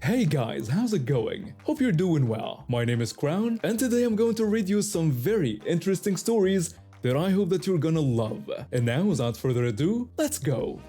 Hey guys, how's it going? Hope you're doing well. My name is Crown, and today I'm going to read you some very interesting stories that I hope that you're gonna love. And now, without further ado, let's go!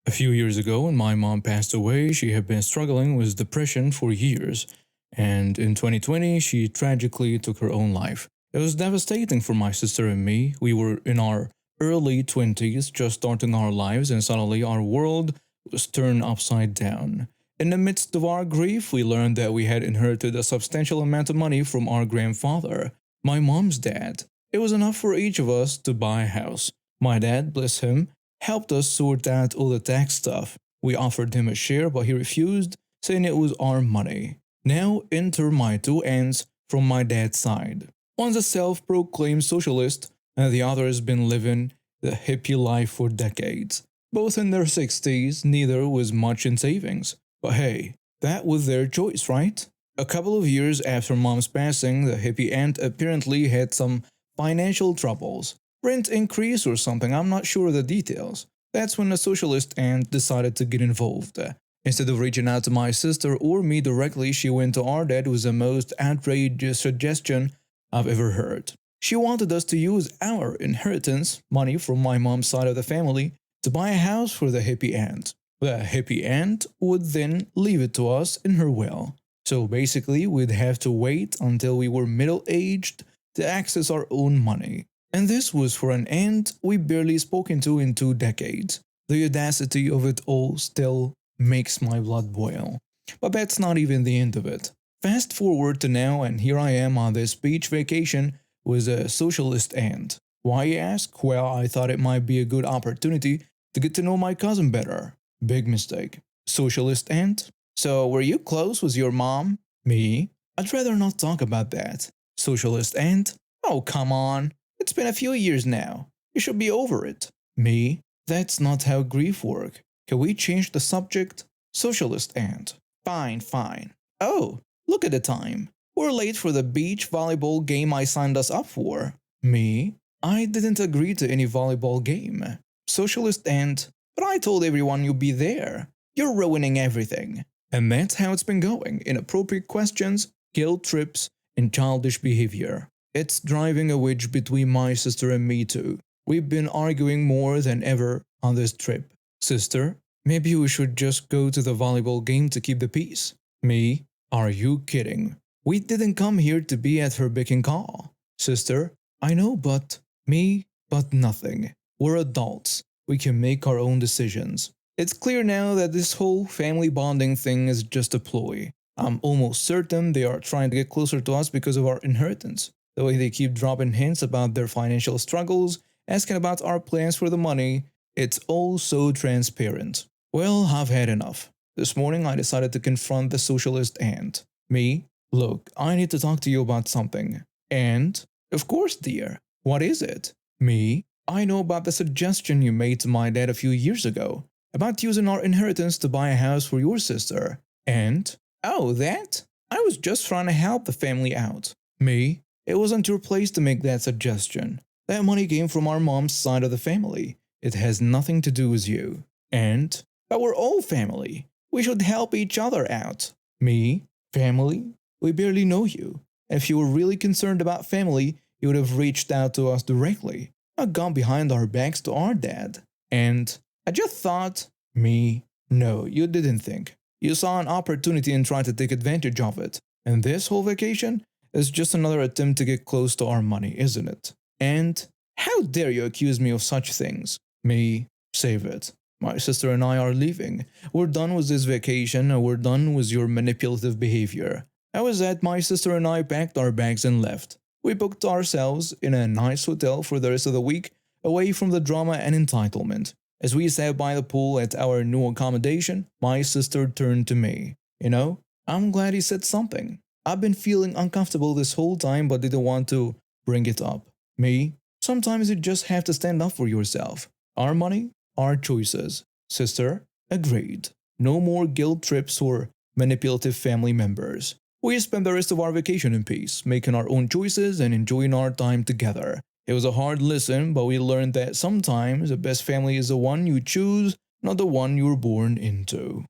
A few years ago, when my mom passed away, she had been struggling with depression for years, and in 2020, she tragically took her own life. It was devastating for my sister and me. We were in our early 20s, just starting our lives, and suddenly our world was turned upside down. In the midst of our grief, we learned that we had inherited a substantial amount of money from our grandfather, my mom's dad. It was enough for each of us to buy a house. My dad, bless him, helped us sort out all the tax stuff. We offered him a share, but he refused, saying it was our money. Now enter my two aunts from my dad's side. One's a self-proclaimed socialist, and the other has been living the hippie life for decades. Both in their 60s, neither was much in savings. But hey, that was their choice, right? A couple of years after mom's passing, the hippie aunt apparently had some financial troubles. Rent increase or something, I'm not sure of the details. That's when the socialist aunt decided to get involved. Instead of reaching out to my sister or me directly, she went to our dad with the most outrageous suggestion I've ever heard. She wanted us to use our inheritance, money from my mom's side of the family, to buy a house for the hippie aunt. The hippie aunt would then leave it to us in her will. So basically, we'd have to wait until we were middle-aged to access our own money. And this was for an aunt we barely spoken to in 2 decades. The audacity of it all still makes my blood boil. But that's not even the end of it. Fast forward to now, and here I am on this beach vacation with a socialist aunt. Why, you ask? Well, I thought it might be a good opportunity to get to know my cousin better. Big mistake. Socialist aunt? So, were you close with your mom? Me? I'd rather not talk about that. Socialist aunt? Oh, come on. It's been a few years now. You should be over it. Me? That's not how grief works. Can we change the subject? Socialist aunt. Fine. Oh, look at the time. We're late for the beach volleyball game I signed us up for. Me? I didn't agree to any volleyball game. Socialist aunt. But I told everyone you'd be there. You're ruining everything. And that's how it's been going. Inappropriate questions, guilt trips, and childish behavior. It's driving a wedge between my sister and me too. We've been arguing more than ever on this trip. Sister, maybe we should just go to the volleyball game to keep the peace. Me? Are you kidding? We didn't come here to be at her beck and call. Sister, I know, but nothing. We're adults. We can make our own decisions. It's clear now that this whole family bonding thing is just a ploy. I'm almost certain they are trying to get closer to us because of our inheritance. The way they keep dropping hints about their financial struggles, asking about our plans for the money, it's all so transparent. Well, I've had enough. This morning I decided to confront the socialist aunt. Me? Look, I need to talk to you about something. And? Of course, dear. What is it? Me? I know about the suggestion you made to my dad a few years ago, about using our inheritance to buy a house for your sister. And? Oh, that? I was just trying to help the family out. Me? It wasn't your place to make that suggestion. That money came from our mom's side of the family. It has nothing to do with you. And? But we're all family. We should help each other out. Me? Family? We barely know you. If you were really concerned about family, you would have reached out to us directly, not gone behind our backs to our dad. And I just thought, me? No, you didn't think. You saw an opportunity and tried to take advantage of it. And this whole vacation is just another attempt to get close to our money, isn't it? And how dare you accuse me of such things? Me? Save it. My sister and I are leaving. We're done with this vacation and we're done with your manipulative behavior. That was that my sister and I packed our bags and left. We booked ourselves in a nice hotel for the rest of the week, away from the drama and entitlement. As we sat by the pool at our new accommodation, my sister turned to me. You know, I'm glad he said something. I've been feeling uncomfortable this whole time but didn't want to bring it up. Me? Sometimes you just have to stand up for yourself. Our money, our choices. Sister? Agreed. No more guilt trips or manipulative family members. We spend the rest of our vacation in peace, making our own choices and enjoying our time together. It was a hard lesson, but we learned that sometimes the best family is the one you choose, not the one you were born into.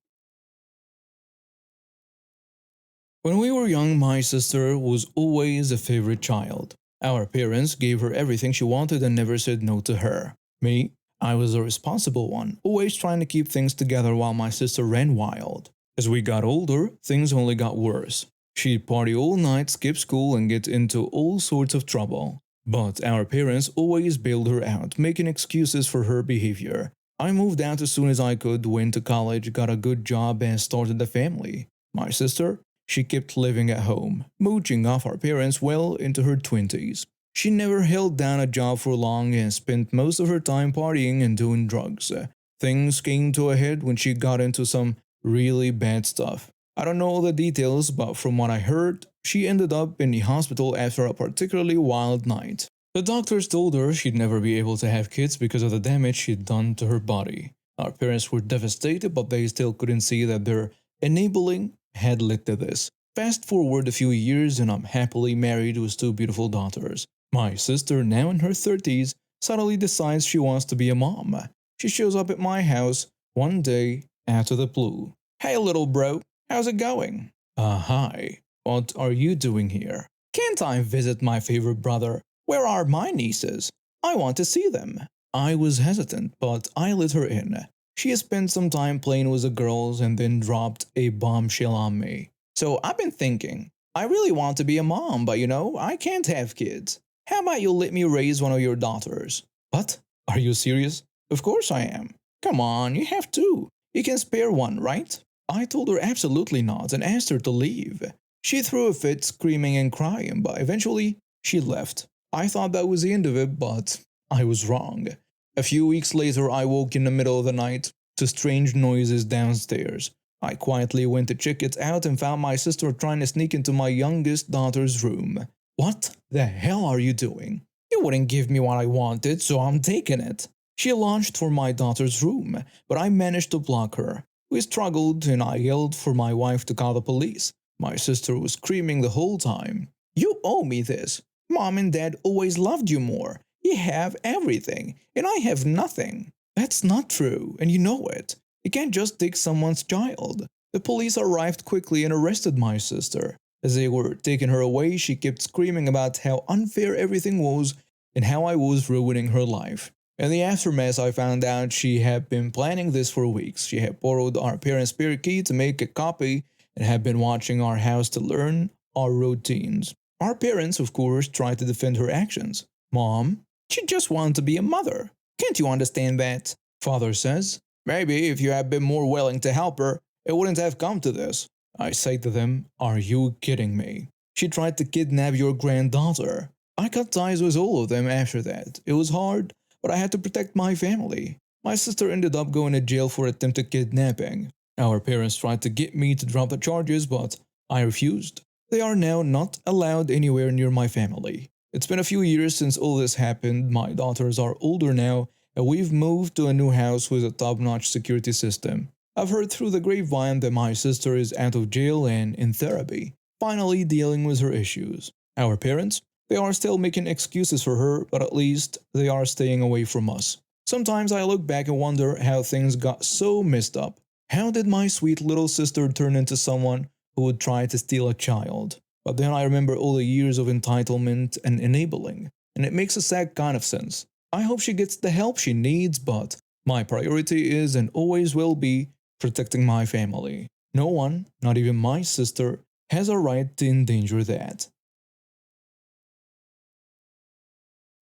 When we were young, my sister was always a favorite child. Our parents gave her everything she wanted and never said no to her. Me, I was the responsible one, always trying to keep things together while my sister ran wild. As we got older, things only got worse. She'd party all night, skip school, and get into all sorts of trouble. But our parents always bailed her out, making excuses for her behavior. I moved out as soon as I could, went to college, got a good job, and started a family. My sister, she kept living at home, mooching off our parents well into her 20s. She never held down a job for long and spent most of her time partying and doing drugs. Things came to a head when she got into some really bad stuff. I don't know all the details, but from what I heard, she ended up in the hospital after a particularly wild night. The doctors told her she'd never be able to have kids because of the damage she'd done to her body. Our parents were devastated, but they still couldn't see that their enabling had led to this. Fast forward a few years, and I'm happily married with two beautiful daughters. My sister, now in her 30s, suddenly decides she wants to be a mom. She shows up at my house one day after the blue. Hey, little bro, how's it going? Hi. What are you doing here? Can't I visit my favorite brother? Where are my nieces? I want to see them. I was hesitant, but I let her in. She had spent some time playing with the girls and then dropped a bombshell on me. So I've been thinking, I really want to be a mom, but I can't have kids. How about you let me raise one of your daughters? What? Are you serious? Of course I am. Come on, you have two. You can spare one, right? I told her absolutely not and asked her to leave. She threw a fit, screaming and crying, but eventually she left. I thought that was the end of it, but I was wrong. A few weeks later, I woke in the middle of the night to strange noises downstairs. I quietly went to check it out and found my sister trying to sneak into my youngest daughter's room. What the hell are you doing? You wouldn't give me what I wanted, so I'm taking it. She launched for my daughter's room, but I managed to block her. We struggled and I yelled for my wife to call the police. My sister was screaming the whole time. You owe me this. Mom and Dad always loved you more. You have everything, and I have nothing. That's not true, and you know it. You can't just take someone's child. The police arrived quickly and arrested my sister. As they were taking her away, she kept screaming about how unfair everything was and how I was ruining her life. In the aftermath, I found out she had been planning this for weeks. She had borrowed our parents' spare key to make a copy and had been watching our house to learn our routines. Our parents, of course, tried to defend her actions. Mom, she just wanted to be a mother. Can't you understand that? Father says, maybe if you had been more willing to help her, it wouldn't have come to this. I say to them, are you kidding me? She tried to kidnap your granddaughter. I cut ties with all of them after that. It was hard, but I had to protect my family. My sister ended up going to jail for attempted kidnapping. Our parents tried to get me to drop the charges, but I refused. They are now not allowed anywhere near my family. It's been a few years since all this happened. My daughters are older now, and we've moved to a new house with a top-notch security system. I've heard through the grapevine that my sister is out of jail and in therapy, finally dealing with her issues. Our parents, they are still making excuses for her, but at least they are staying away from us. Sometimes I look back and wonder how things got so messed up. How did my sweet little sister turn into someone who would try to steal a child? But then I remember all the years of entitlement and enabling, and it makes a sad kind of sense. I hope she gets the help she needs, but my priority is and always will be protecting my family. No one, not even my sister, has a right to endanger that.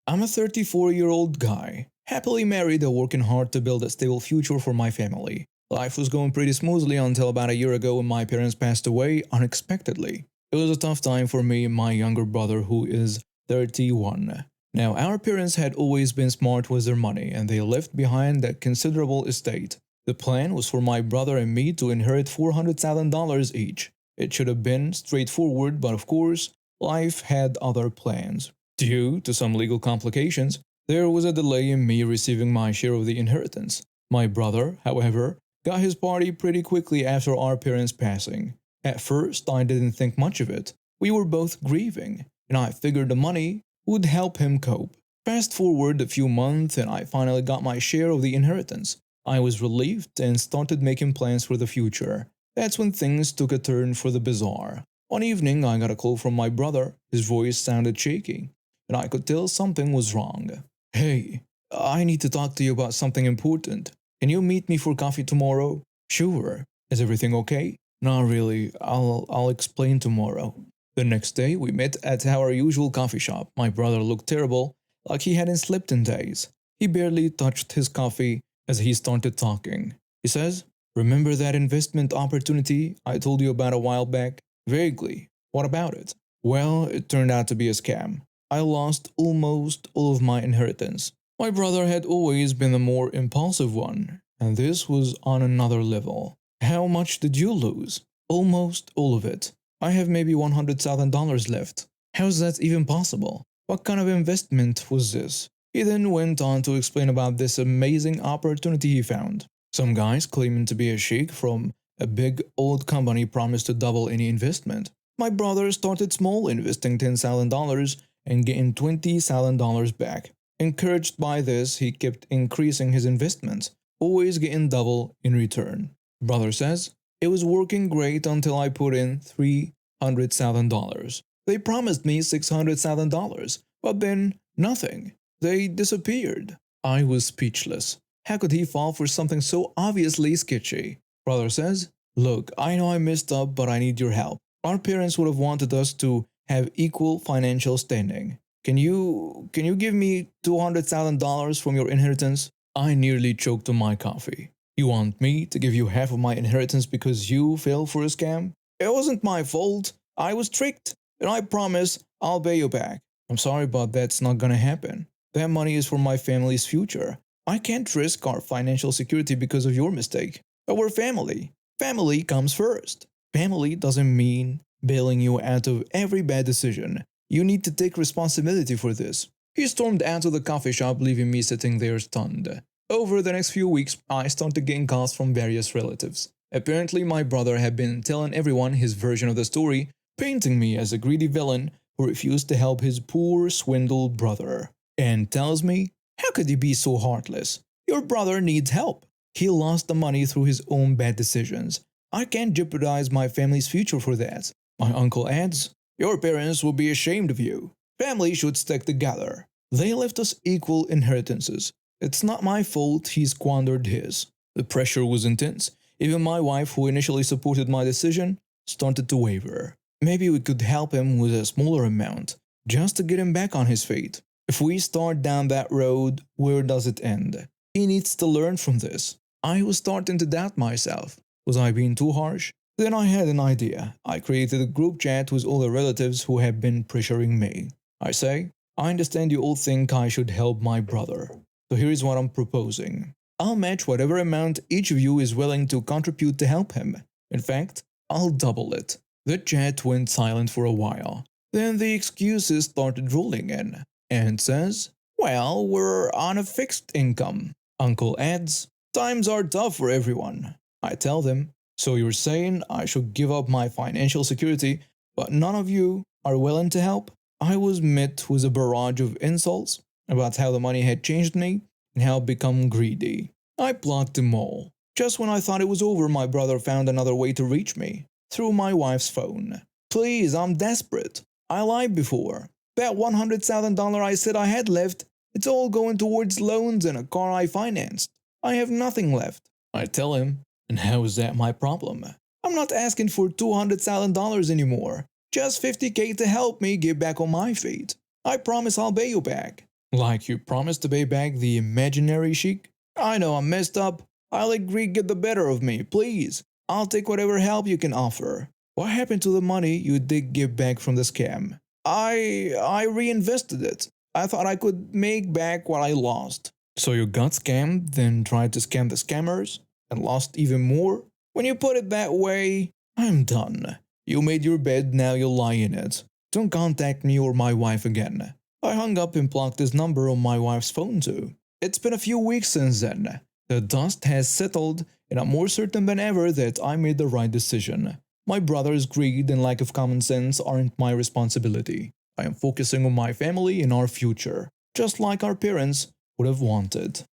I'm a 34-year-old guy, happily married and working hard to build a stable future for my family. Life was going pretty smoothly until about a year ago when my parents passed away unexpectedly. It was a tough time for me and my younger brother, who is 31. Now, our parents had always been smart with their money, and they left behind a considerable estate. The plan was for my brother and me to inherit $400,000 each. It should have been straightforward, but of course, life had other plans. Due to some legal complications, there was a delay in me receiving my share of the inheritance. My brother, however, got his party pretty quickly after our parents' passing. At first, I didn't think much of it. We were both grieving, and I figured the money would help him cope. Fast forward a few months and I finally got my share of the inheritance. I was relieved and started making plans for the future. That's when things took a turn for the bizarre. One evening, I got a call from my brother. His voice sounded shaky, and I could tell something was wrong. Hey, I need to talk to you about something important. Can you meet me for coffee tomorrow? Sure. Is everything okay? Not really. I'll explain tomorrow. The next day, we met at our usual coffee shop. My brother looked terrible, like he hadn't slept in days. He barely touched his coffee as he started talking. He says, remember that investment opportunity I told you about a while back? Vaguely. What about it? Well, it turned out to be a scam. I lost almost all of my inheritance. My brother had always been the more impulsive one, and this was on another level. How much did you lose? Almost all of it. I have maybe $100,000 left. How's that even possible? What kind of investment was this? He then went on to explain about this amazing opportunity he found. Some guys claiming to be a sheik from a big old company promised to double any investment. My brother started small, investing $10,000 and getting $20,000 back. Encouraged by this, he kept increasing his investments, always getting double in return. Brother says, it was working great until I put in $300,000. They promised me $600,000, but then nothing. They disappeared. I was speechless. How could he fall for something so obviously sketchy? Brother says, look, I know I messed up, but I need your help. Our parents would have wanted us to have equal financial standing. Can you give me $200,000 from your inheritance? I nearly choked on my coffee. You want me to give you half of my inheritance because you fell for a scam? It wasn't my fault. I was tricked, and I promise I'll pay you back. I'm sorry, but that's not gonna happen. That money is for my family's future. I can't risk our financial security because of your mistake. But we're family. Family comes first. Family doesn't mean bailing you out of every bad decision. You need to take responsibility for this. He stormed out of the coffee shop, leaving me sitting there stunned. Over the next few weeks, I started getting calls from various relatives. Apparently, my brother had been telling everyone his version of the story, painting me as a greedy villain who refused to help his poor, swindled brother. And tells me, how could you be so heartless? Your brother needs help. He lost the money through his own bad decisions. I can't jeopardize my family's future for that. My uncle adds, your parents will be ashamed of you. Family should stick together. They left us equal inheritances. It's not my fault he squandered his. The pressure was intense. Even my wife, who initially supported my decision, started to waver. Maybe we could help him with a smaller amount, just to get him back on his feet. If we start down that road, where does it end? He needs to learn from this. I was starting to doubt myself. Was I being too harsh? Then I had an idea. I created a group chat with all the relatives who have been pressuring me. I say, I understand you all think I should help my brother. So here is what I'm proposing. I'll match whatever amount each of you is willing to contribute to help him. In fact, I'll double it. The chat went silent for a while. Then the excuses started rolling in. And says, well, we're on a fixed income. Uncle adds, times are tough for everyone. I tell them, so you're saying I should give up my financial security, but none of you are willing to help? I was met with a barrage of insults about how the money had changed me and how I'd become greedy. I blocked them all. Just when I thought it was over, my brother found another way to reach me, through my wife's phone. Please, I'm desperate. I lied before. That $100,000 I said I had left, it's all going towards loans and a car I financed. I have nothing left. I tell him, and how is that my problem? I'm not asking for $200,000 anymore. Just $50K to help me get back on my feet. I promise I'll pay you back. Like you promised to pay back the imaginary sheik? I know I'm messed up. I'll agree get the better of me, please. I'll take whatever help you can offer. What happened to the money you did get back from the scam? I reinvested it. I thought I could make back what I lost. So you got scammed, then tried to scam the scammers, and lost even more? When you put it that way, I'm done. You made your bed, now you'll lie in it. Don't contact me or my wife again. I hung up and blocked his number on my wife's phone too. It's been a few weeks since then. The dust has settled, and I'm more certain than ever that I made the right decision. My brother's greed and lack of common sense aren't my responsibility. I am focusing on my family and our future. just like our parents would have wanted.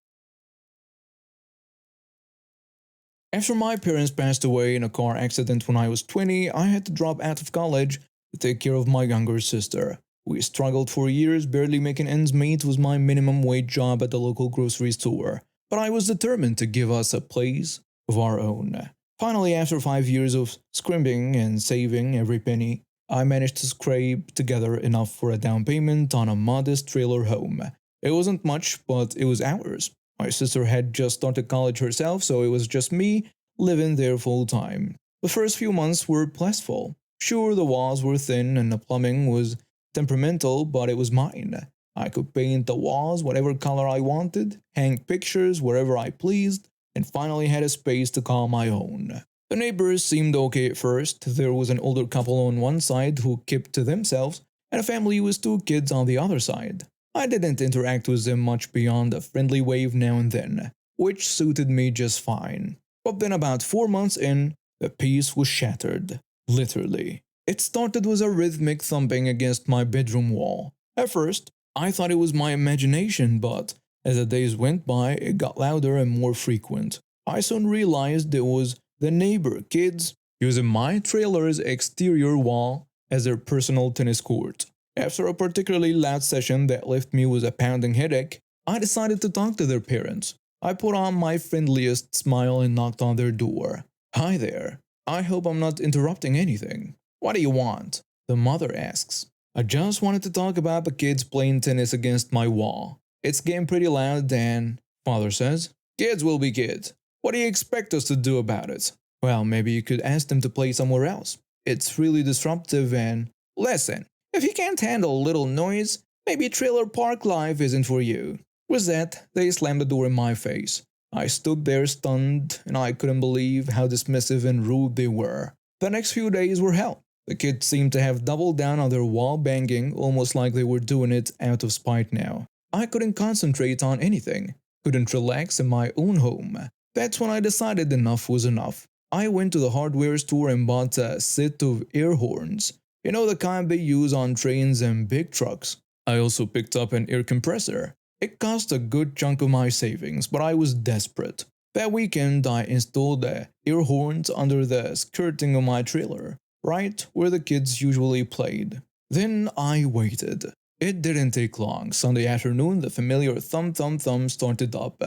After my parents passed away in a car accident when I was 20, I had to drop out of college to take care of my younger sister. We struggled for years, barely making ends meet with my minimum wage job at the local grocery store. But I was determined to give us a place of our own. Finally, after 5 years of scrimping and saving every penny, I managed to scrape together enough for a down payment on a modest trailer home. It wasn't much, but it was ours. My sister had just started college herself, so it was just me living there full time. The first few months were blissful. Sure, the walls were thin and the plumbing was temperamental, but it was mine. I could paint the walls whatever color I wanted, hang pictures wherever I pleased, and finally had a space to call my own. The neighbors seemed okay at first. There was an older couple on one side who kept to themselves, and a family with two kids on the other side. I didn't interact with them much beyond a friendly wave now and then, which suited me just fine. But then about 4 months in, the peace was shattered. Literally. It started with a rhythmic thumping against my bedroom wall. At first, I thought it was my imagination, but as the days went by, it got louder and more frequent. I soon realized it was the neighbor kids using my trailer's exterior wall as their personal tennis court. After a particularly loud session that left me with a pounding headache, I decided to talk to their parents. I put on my friendliest smile and knocked on their door. "Hi there. I hope I'm not interrupting anything." "What do you want?" the mother asks. "I just wanted to talk about the kids playing tennis against my wall. It's getting pretty loud and," father says, "kids will be kids. What do you expect us to do about it?" "Well, maybe you could ask them to play somewhere else. It's really disruptive and..." "Listen, if you can't handle a little noise, maybe trailer park life isn't for you." With that, they slammed the door in my face. I stood there stunned, and I couldn't believe how dismissive and rude they were. The next few days were hell. The kids seemed to have doubled down on their wall banging, almost like they were doing it out of spite now. I couldn't concentrate on anything, couldn't relax in my own home. That's when I decided enough was enough. I went to the hardware store and bought a set of air horns. You know, the kind they use on trains and big trucks. I also picked up an air compressor. It cost a good chunk of my savings, but I was desperate. That weekend, I installed the air horns under the skirting of my trailer, right where the kids usually played. Then I waited. It didn't take long. Sunday afternoon, the familiar thump thump thump started up.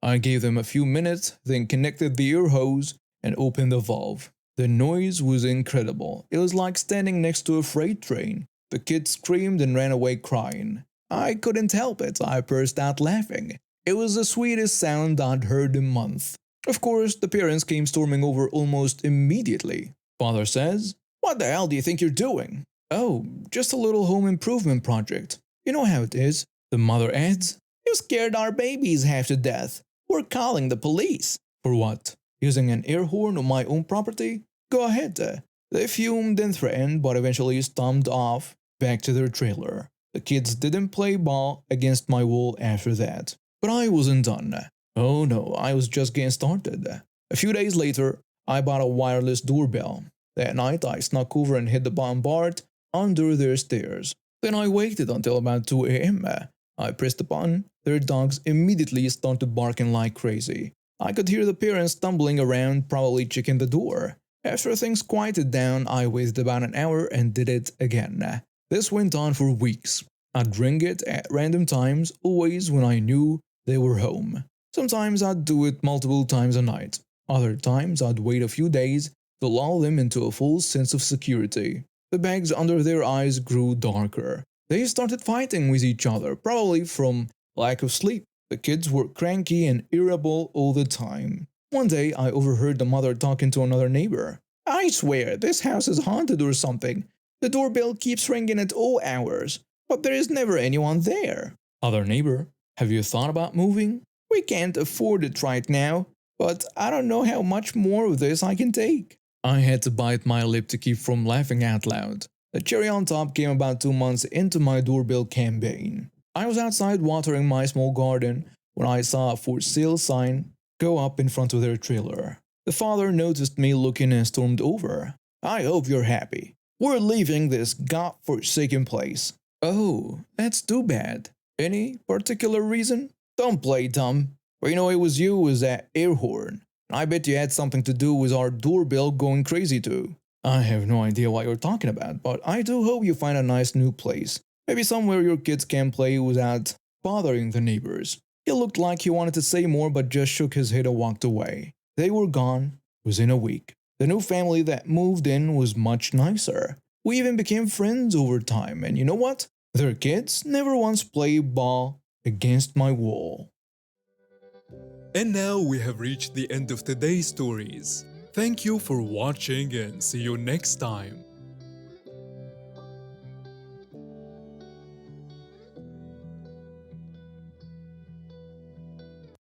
I gave them a few minutes, then connected the air hose and opened the valve. The noise was incredible. It was like standing next to a freight train. The kids screamed and ran away crying. I couldn't help it. I burst out laughing. It was the sweetest sound I'd heard in months. Of course, the parents came storming over almost immediately. Father says, "What the hell do you think you're doing?" "Oh, just a little home improvement project. You know how it is." The mother adds, "You scared our babies half to death. We're calling the police." "For what? Using an air horn on my own property?" "Go ahead." They fumed and threatened, but eventually stomped off back to their trailer. The kids didn't play ball against my wall after that. But I wasn't done. Oh no, I was just getting started. A few days later, I bought a wireless doorbell. That night, I snuck over and hid the bombard under their stairs. Then I waited until about 2 a.m. I pressed the button. Their dogs immediately started barking like crazy. I could hear the parents stumbling around, probably checking the door. After things quieted down, I waited about an hour and did it again. This went on for weeks. I'd ring it at random times, always when I knew they were home. Sometimes I'd do it multiple times a night. Other times I'd wait a few days to lull them into a full sense of security. The bags under their eyes grew darker. They started fighting with each other, probably from lack of sleep. The kids were cranky and irritable all the time. One day I overheard the mother talking to another neighbor. "I swear, this house is haunted or something. The doorbell keeps ringing at all hours, but there is never anyone there." Other neighbor, "Have you thought about moving?" "We can't afford it right now, but I don't know how much more of this I can take." I had to bite my lip to keep from laughing out loud. The cherry on top came about 2 months into my doorbell campaign. I was outside watering my small garden when I saw a for sale sign go up in front of their trailer. The father noticed me looking and stormed over. "I hope you're happy. We're leaving this god-forsaken place." "Oh, that's too bad. Any particular reason? Don't play dumb. But you know it was you with that air horn. I bet you had something to do with our doorbell going crazy too. I have no idea what you're talking about, but I do hope you find a nice new place. Maybe somewhere your kids can play without bothering the neighbors. He looked like he wanted to say more but just shook his head and walked away. They were gone within a week. The new family that moved in was much nicer. We even became friends over time, and you know what? Their kids never once played ball against my wall. And now we have reached the end of today's stories. Thank you for watching and see you next time.